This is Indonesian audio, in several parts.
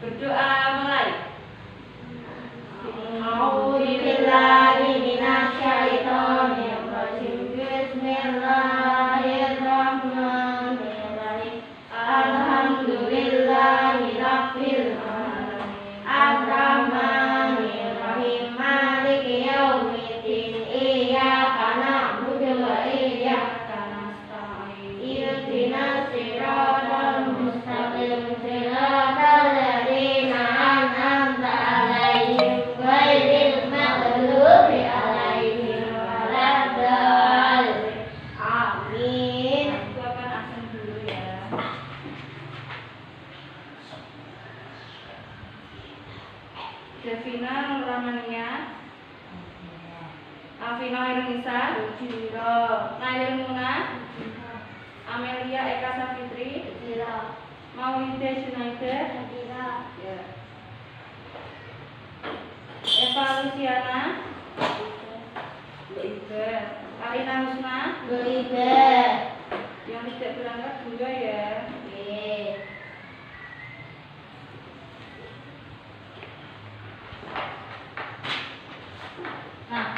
Berdoa mulai. A'udzubillahi minasyaitonir rajim. Bismillahirrahmanirrahim. Alhamdulillahi rabbil alamin. Ar-Rahmanir-Rahim. Maliki yaumiddin. Iyyaka na'budu wa iyyaka nasta'in. Ihdinas siratal mustaqim. Siratal ladzina an'amta 'alaihim ghairil maghdubi 'alaihim waladdallin. Amin. Buatkan aksen dulu ya. Devina Nur Rahmania, Afina Irnisa, Nailul Muna, Amelia Eka Safitri, Maulida Junaida, ya. Eva Luciana, Karina Husna, yang tidak berangkat juga ya. Nah,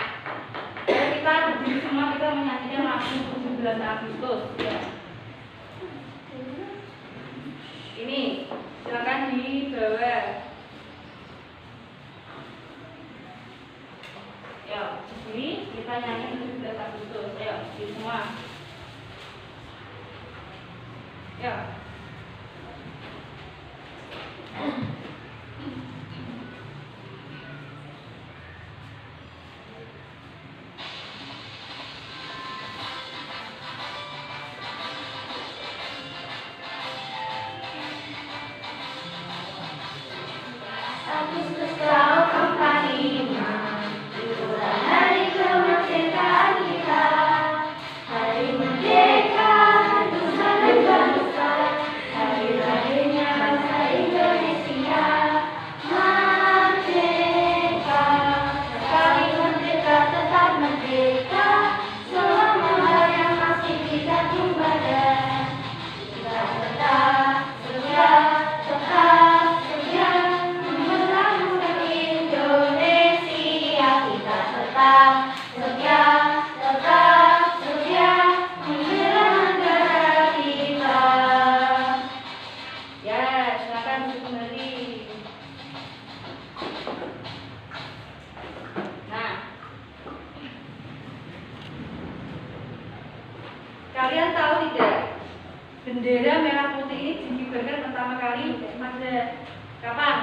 kita berdiri semua, kita menyanyikan lagu 17 Agustus ya. Ini silakan dibawa. Ya, ini kita nyanyi 17 Agustus. Ayo, di semua. Ya. Agustus tahun 45, itulah hari kemerdekaan kita. Hari merdeka, Nusa dan bangsa, hari lahirnya bangsa Indonesia. Merdeka, sekali merdeka tetap merdeka, selama yang masih kita badan. Kita tetap setia, membangun Indonesia. Kita tetap setia, membela negara kita. Ya, silakan duduk kembali. Nah, kalian tahu tidak, bendera merah putih ini dikibarkan pertama kali pada kapan?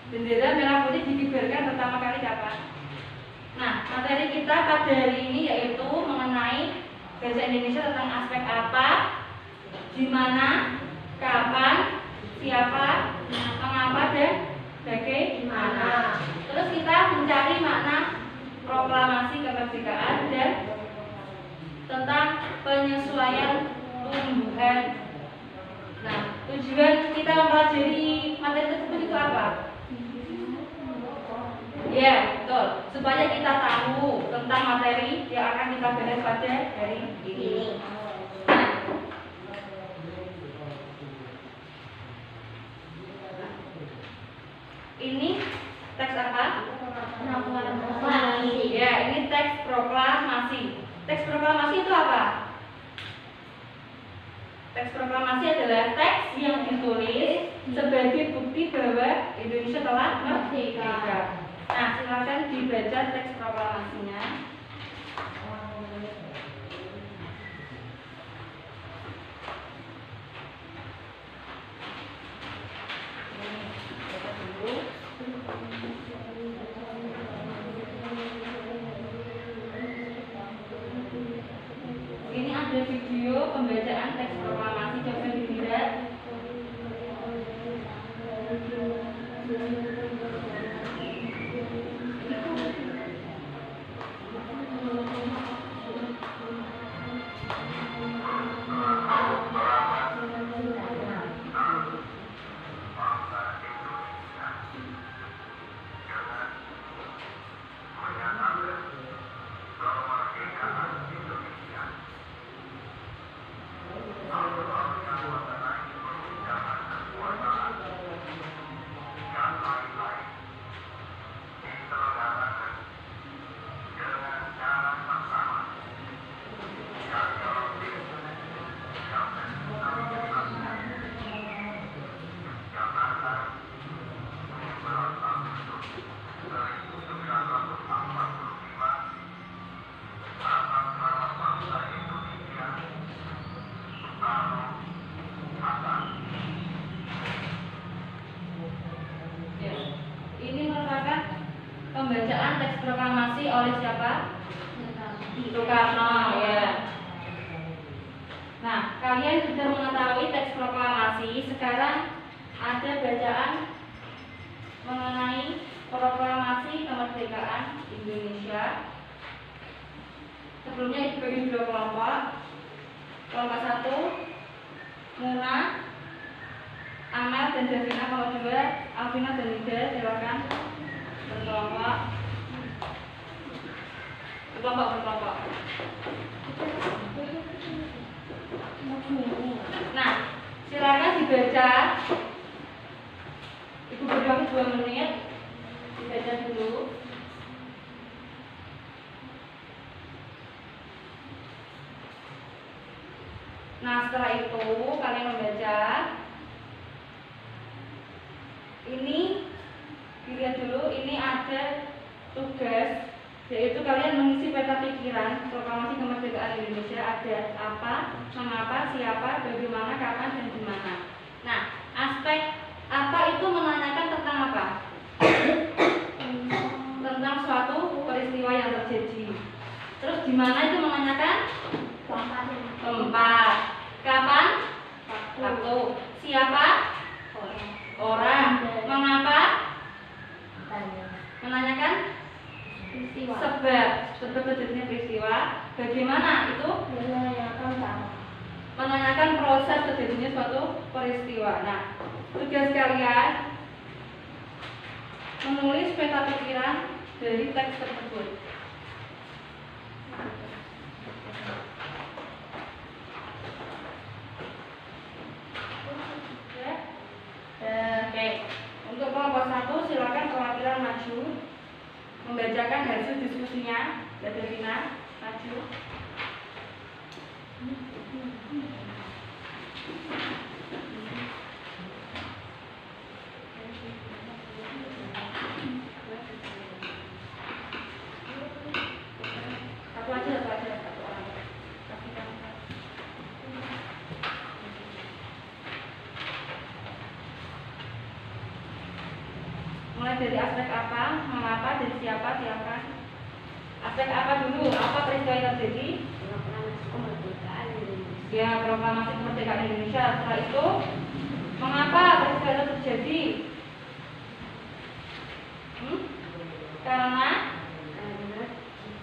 Bendera merah putih dikibarkan pertama kali kapan? Nah, materi kita pada hari ini yaitu mengenai bahasa Indonesia tentang aspek apa, di mana, kapan, siapa, mengapa, dan bagaimana. Terus kita mencari makna proklamasi kemerdekaan dan tentang penyesuaian tumbuhan. Nah, tujuan kita mempelajari materi tersebut itu apa? Ya, betul. Supaya kita tahu tentang materi yang akan kita bahas pada hari ini. Nah, ini teks apa? Ya, ini teks proklamasi. Teks proklamasi itu apa? Teks proklamasi adalah teks yang ditulis sebagai bukti bahwa Indonesia telah merdeka. Nah, silakan dibaca teks proklamasinya. Ini ada video pembacaan teks proklamasi, coba dilihat. pembacaan teks proklamasi oleh siapa? Soekarno, ya. Nah, kalian sudah mengetahui teks proklamasi. Sekarang ada bacaan mengenai proklamasi kemerdekaan Indonesia. Sebelumnya dibagi dua kelompok. Kelompok 1, Muna, Amel dan Davina. Kelompok 2, Alvina dan Nida. Silakan berkelompok. Berkelompok. Nah, silakan dibaca. Ibu beri waktu 2 menit. Dibaca dulu. Nah, setelah itu kalian membaca. Ini dilihat dulu, ini ada tugas, yaitu kalian mengisi peta pikiran proklamasi kemerdekaan Indonesia. Ada apa, mengapa, siapa, bagaimana, kapan, dan di mana. Nah, aspek apa itu menanyakan tentang apa? Tentang suatu peristiwa yang terjadi. Terus di mana itu menanyakan? Tempat. Kapan? Waktu. Siapa? Orang. Mengapa? Menanyakan sebab terjadinya peristiwa. Bagaimana itu? Menanyakan proses terjadinya suatu peristiwa. Nah, tugas kalian menulis peta pikiran dari teks tersebut. Oke. Untuk kelompok 1 silakan perwakilan maju membacakan hasil diskusinya. Davina, maju. Satu aja, satu orang. Mulai dari aspek apa, mengapa, dan siapa, silakan. Aspek apa dulu? Apa peristiwa yang terjadi? Ya, proklamasi kemerdekaan Indonesia. Setelah itu, mengapa peristiwa itu terjadi? Karena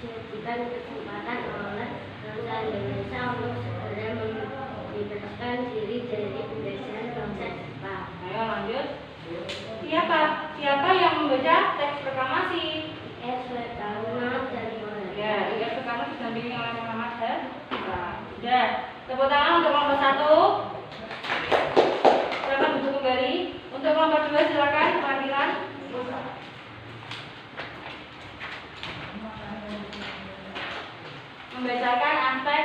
dijadikan kesempatan oleh bangsa Indonesia untuk segera membebaskan diri dari penjajahan bangsa Jepang. Ayo lanjut. Siapa yang membaca teks proklamasi? Soekarno dan Muhammad. Ya, Soekarno didampingi oleh Muhammad Hatta. Sudah. Tepuk tangan untuk kelompok 1. Silakan duduk kembali. Untuk kelompok 2 silakan perwakilan. Membacakan aspek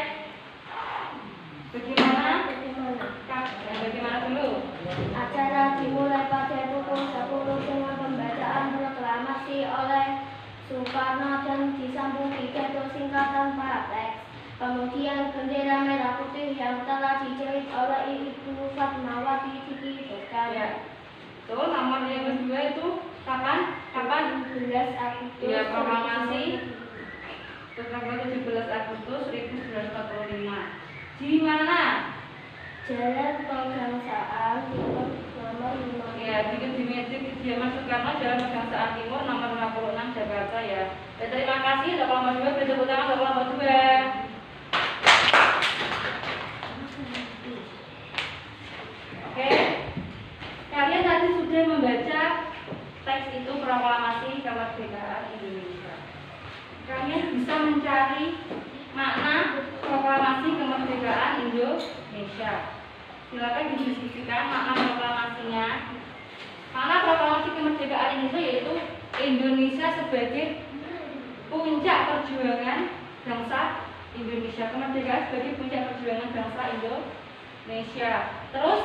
bagaimana dulu? Acara dimulai pada pukul 10 dengan pembacaan proklamasi oleh Soekarno dan disambung pidato singkat tanpa teks. Kemudian bendera merah putih yang telah dijahit oleh Ibu Fatmawati dikibarkan. Ya. Betul, nomor yang kedua itu kapan? 17 Agustus. Ya, proklamasi tanggal 17 Agustus 1945. Di mana? Jalan Pegangsaan Timur nomor 5. Ya, di Masjid Kediaman Soekarno, Jalan Pegangsaan Timur nomor 56 Jakarta ya. Ya, terima kasih untuk kelompok 2, beri tepuk tangan untuk kelompok 2. Oke. Kalian tadi sudah membaca teks itu proklamasi kemerdekaan Indonesia. Kalian bisa mencari makna proklamasi kemerdekaan Indonesia. Silakan didiskusikan makna proklamasinya. Makna proklamasi kemerdekaan Indonesia yaitu Indonesia sebagai puncak perjuangan bangsa Indonesia. Kemerdekaan sebagai puncak perjuangan bangsa Indonesia. Terus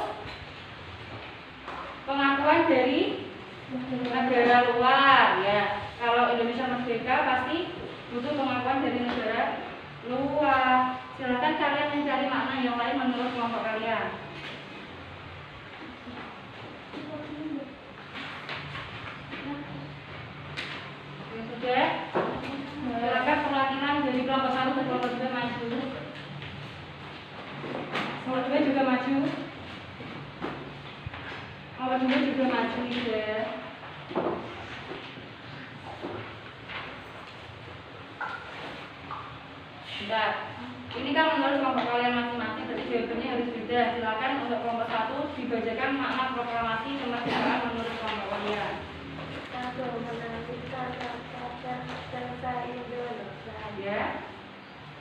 pengakuan dari negara luar ya. Kalau Indonesia merdeka pasti butuh pengakuan dari negara luar. Silakan kalian mencari makna yang lain menurut kelompok kalian. Oke, Nomor 2 juga maju ya. Bentar. Ini kan menurut kelompok kalian masing-masing, berarti jawabannya harus beda. Silakan untuk kelompok 1 dibacakan makna proklamasi kemerdekaan menurut kelompok kalian. Satu, menantikan bangsa Indonesia. Ya.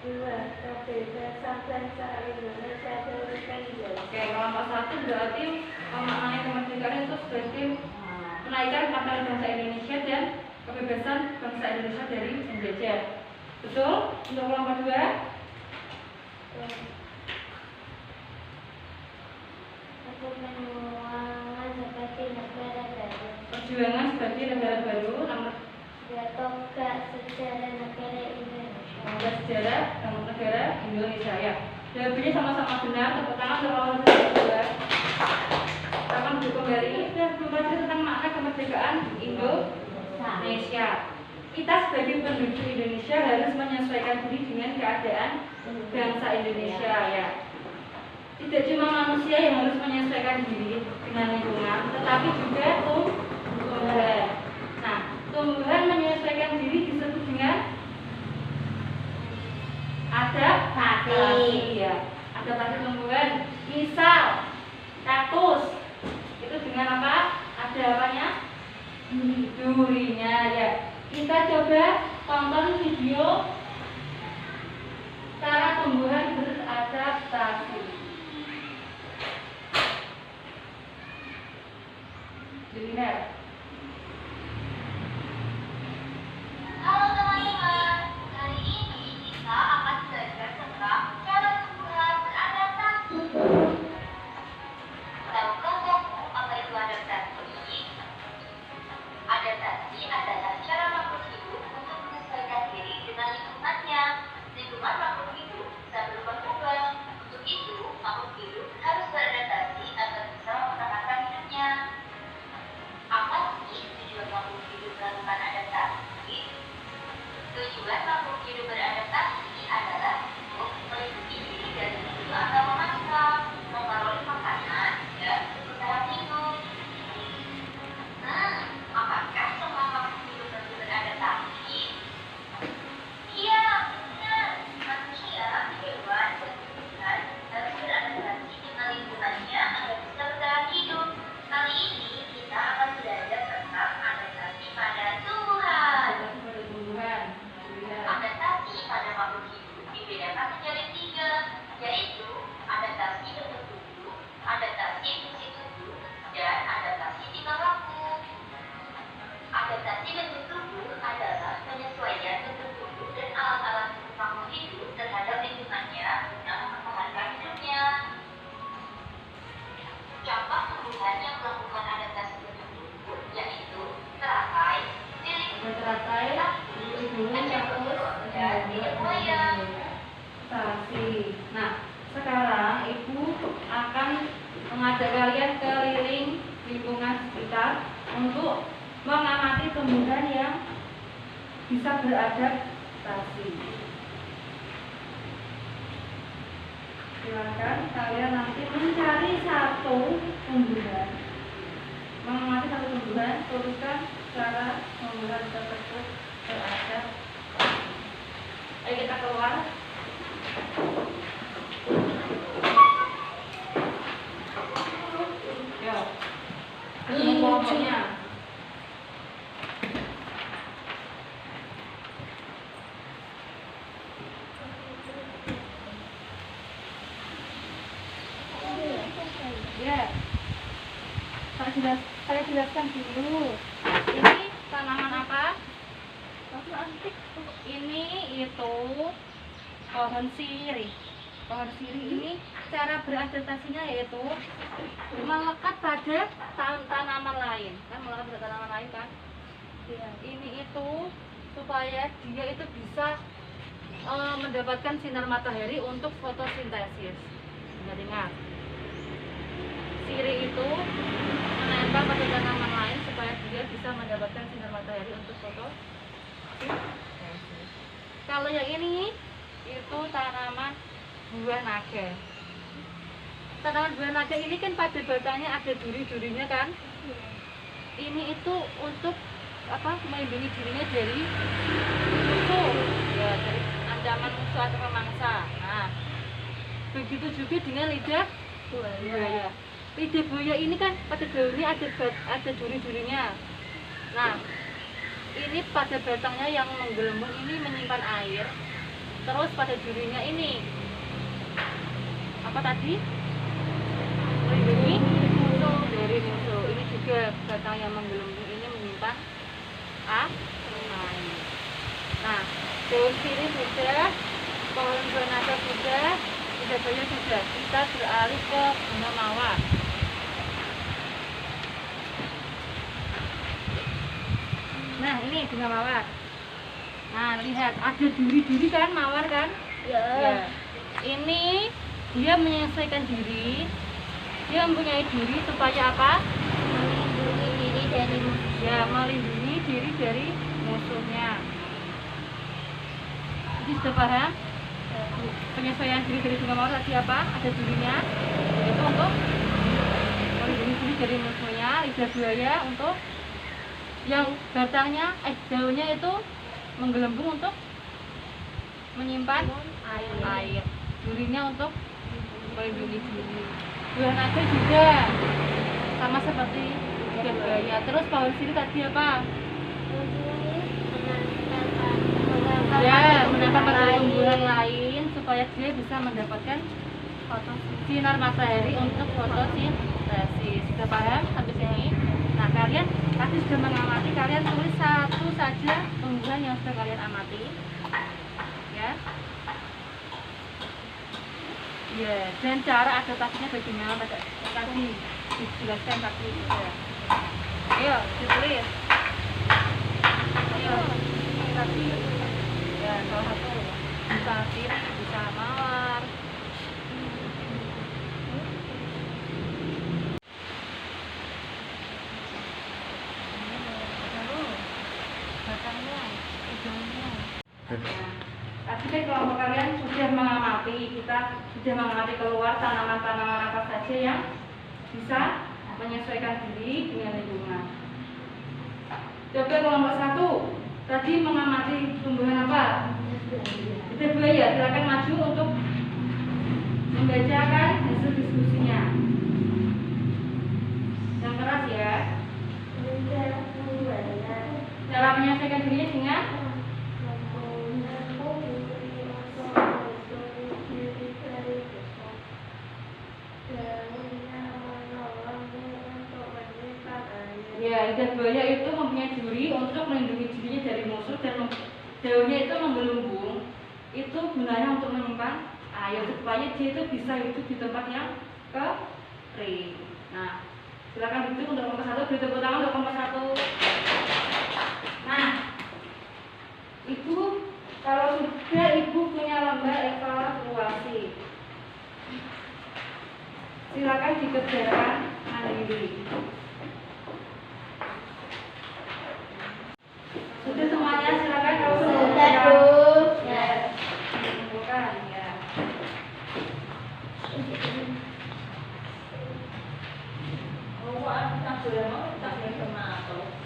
2, kebebasan bangsa Indonesia terpendek. Oke, kelompok 1 berarti memaknai kemerdekaan itu sebagai menaikkan martabat bangsa Indonesia dan kebebasan bangsa Indonesia dari penjajah. Betul? Untuk kelompok 2? Perjuangan sebagai negara baru. Perjuangan sebagai negara baru. Nomor Tonggak sejarah negara Indonesia. sejarah negara Indonesia ya. Jawabannya sama-sama benar. Tepuk tangan untuk kelompok 2. Kita akan mendukung dari membaca tentang makna kemerdekaan Indonesia. Kita sebagai penduduk Indonesia harus menyesuaikan diri dengan keadaan bangsa Indonesia ya. Tidak cuma manusia yang harus menyesuaikan diri dengan lingkungan, tetapi juga tumbuhan. Nah, tumbuhan menyesuaikan diri disebut dengan adaptasi ya. Adaptasi tumbuhan. Misal kaktus itu dengan apa? Ada apanya? Durinya ya. Kita coba tonton video cara tumbuhan beradaptasi. Dilihat. Halo teman-teman, kali ini kita akan belajar tentang cara tumbuhan beradaptasi. Tahukah kamu apa itu adaptasi? Adaptasi adalah cara makhluk hidup untuk menyesuaikan diri dengan lingkungannya. Lingkungan makhluk hidup bisa berubah-ubah. Untuk itu, makhluk hidup harus beradaptasi agar bisa mempertahankan hidupnya. Apa sih tujuan makhluk hidup melakukan adaptasi? Tujuan makhluk hidup beradaptasi adalah untuk melindungi diri dari musuh atau memangsa, memperoleh makanan, dan bertahan hidup. Apakah semua makhluk hidup harus beradaptasi? Iya, benar. Manusia, hewan, dan tumbuhan harus beradaptasi dengan lingkungannya agar bisa bertahan hidup. Kali ini kita akan belajar tentang adaptasi pada tumbuhan. Adaptasi pada makhluk hidup dibedakan menjadi 3, yaitu adaptasi bentuk tubuh, adaptasi fungsi tubuh, dan adaptasi tingkah laku. Adaptasi bentuk tubuh adalah penyesuaian bentuk tubuh dan alat-alat makhluk hidup terhadap lingkungannya guna mempertahankan hidupnya. Contoh tumbuhan yang melakukan adaptasi bentuk tubuh yaitu teratai, lilin, Teratai, hidungan, kaktus, dan lidah buaya. Nah, sekarang Ibu akan mengajak kalian keliling lingkungan sekitar untuk mengamati tumbuhan yang bisa beradaptasi. Silakan kalian nanti mencari satu tumbuhan, mengamati satu tumbuhan, tuliskan cara tumbuhan tersebut beradaptasi. Ayo kita keluar. Yo, ketemu kelompoknya. Ya, saya jelaskan dulu. Ini tanaman apa? Ini itu pohon sirih. Pohon sirih ini cara beradaptasinya yaitu melekat pada tanaman lain, kan melekat pada tanaman lain kan? Ya, ini itu supaya dia itu bisa mendapatkan sinar matahari untuk fotosintesis. Ingat-ingat. Sirih itu menempel pada tanaman lain supaya dia bisa mendapatkan sinar matahari untuk fotosintesis. Kalau yang ini itu tanaman buah naga. tanaman buah naga ini kan pada batangnya ada duri-durinya kan. Ini itu untuk apa? Melindungi dirinya dari musuh, ya, dari ancaman musuh atau pemangsa. Nah, begitu juga dengan lidah buaya. Lidah buaya ini kan pada daunnya ada duri-durinya. Nah, ini pada batangnya yang menggelembung ini menyimpan air. Terus pada durinya ini apa tadi? Melindungi musuh dari musuh. Ini juga batang yang menggelembung ini menyimpan air. Nah, daun sirih sudah, pohon buah naga sudah, lidah buaya sudah. Kita beralih ke bunga mawar. Nah, ini bunga mawar. Nah, lihat ada duri-duri kan, mawar kan? Ya. Ini dia menyesuaikan diri. Dia mempunyai duri supaya apa? Melindungi diri dari musuh. Ya, melindungi diri dari musuhnya. Jadi sudah paham? Penyesuaian diri dari bunga mawar tadi apa? Ada durinya. Itu untuk melindungi diri dari musuhnya. Lidah buaya untuk yang batangnya, daunnya itu menggelembung untuk menyimpan air. Durinya untuk melindungi diri. Buah naga juga sama seperti lidah buaya. Terus pohon sirih tadi apa? Ya, menambah tumbuhan lain supaya dia bisa mendapatkan sinar matahari untuk fotosintesis. Sudah paham sampai sini? Nah, kalian tadi sudah mengamati, kalian tulis satu saja tumbuhan yang sudah kalian amati. Ya. Ya, dan cara adaptasinya bagaimana tadi dijelaskan tadi ya. Ayo, ditulis. Ayo, tadi ya salah satu bisa sirih, bisa mawar. Tadi kan kelompok kalian sudah mengamati, kita sudah mengamati keluar tanaman-tanaman apa saja yang bisa menyesuaikan diri dengan lingkungan. Coba kelompok 1 tadi mengamati tumbuhan apa? Lidah buaya. Silakan maju untuk membacakan hasil diskusinya. Yang keras ya. Cara menyesuaikan dirinya dengan ya, lidah buaya itu mempunyai duri untuk melindungi dirinya dari musuh dan daunnya itu menggelembung. Itu gunanya untuk menyimpan air supaya dia itu bisa hidup di tempat yang kering. Nah, silakan duduk untuk kelompok 1, beri tepuk tangan untuk kelompok 1. Nah, Ibu, kalau sudah Ibu punya lembar evaluasi, silakan dikerjakan mandiri. Sudah semuanya, silakan kalau sudah ya, kumpulkan ya.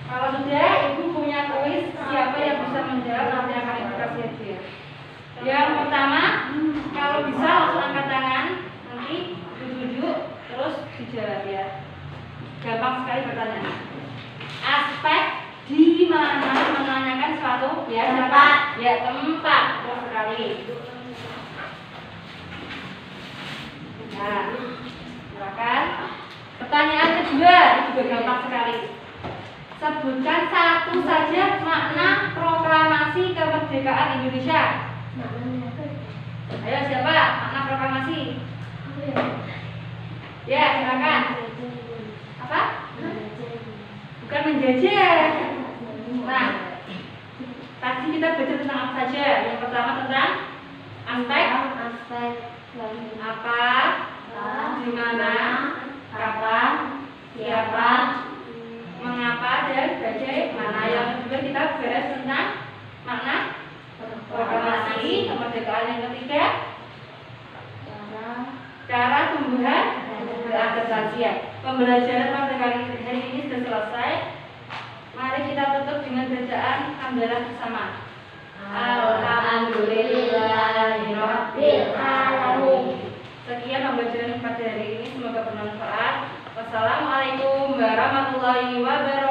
Kalau sudah, Ibu punya kuis siapa yang bisa menjawab, nanti akan Ibu kasih hadiah. Yang pertama, kalau bisa langsung angkat tangan, nanti ditunjuk terus dijawab ya. Gampang sekali pertanyaannya. Aspek di mana menanyakan suatu ya tempat. Ya, tempat. Terus sekali. Nah, silakan. Pertanyaan kedua juga gampang sekali. Sebutkan satu saja makna proklamasi kemerdekaan Indonesia. Ayo, siapa? Makna proklamasi. Ya, silakan. Apa? Bukan menjajah. Nah, tadi kita baca tentang apa saja? Yang pertama tentang aspek apa, di mana, kapan, siapa, mengapa, dan bagaimana. Yang kedua kita bahas tentang makna proklamasi kemerdekaan. Yang ketiga cara tumbuhan bahagia. Pembelajaran pada hari ini sudah selesai. Mari kita tutup dengan bacaan hamdalah bersama. Alhamdulillahirabbil alamin. Sekian pembelajaran pada hari ini, semoga bermanfaat. Wassalamualaikum warahmatullahi wabarakatuh.